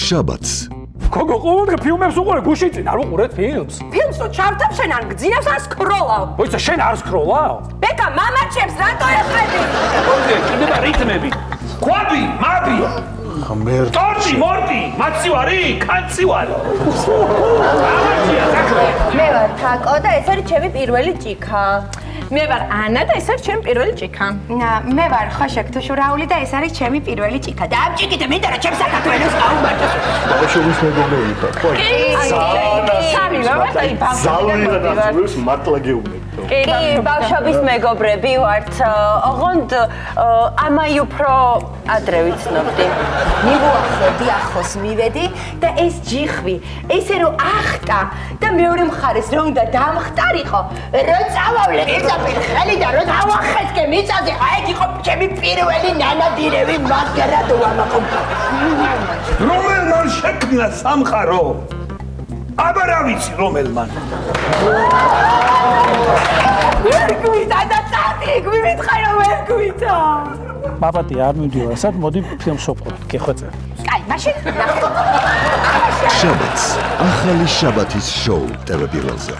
შაბათს გოგო, ყოველდღე ფილმებს უყურე, გუშინ წინ არ უყურეთ ფილმს? ფილმს თუ ჩავთავ შენ არ გძინავს ან სკროლავ? მოიცა, შენ არ სკროლავ? ბეკა, მამაჩემს რატო ეხები? მოიცა, კიდება რიტმები. ყვაბი, მაბი. ტორტი, მორტი, მაცივარი, კანცივარი. მე ვარ თაკო და ეს არის ჩემი პირველი ჭიქა. მე ვარ ანა და ეს არის ჩემი პირველი ჭიქა. მე ვარ ხოშეკ თუშურაული და ეს არის ჩემი პირველი ჭიქა. და ამ ჭიქით მინდა რა ჩემ საქართველოს აუმართოს. ბავშვობის მეგობრები ხარ. ხო. სამი ვარ და ზალვიანაცულებს მართლა გეუბნები. კი, ბავშვობის მეგობრები ვართ. ოღონდ ამაი უფრო ადრე ვიცნობდი. მივუახლოვდი, ახლოს მივედი და ეს ჯიხვი, ესე რომ ახტა და მეორე მხარეს რომ უნდა დამხტარიყო, რო წავავლე მიწაფილ ხელი და რო დავახეთკე მიწაზე, აი იყო ჩემი პირველი ნანადირევი მაგრად ვამაყობ. რომელმან შექმნა სამყარო? აბა რა ვიცი რომელმან? ვერ გვიდა და წადი, გვიმითხარ რომ ვერ გვიდა. ბაბატი არ მივდივარ, ასად მოდი ფილმს ვყურებ, გეხვეწე. კაი, მაშინ ნახე. შაბათს ახალი შაბათის შოუ ტელევიზორზე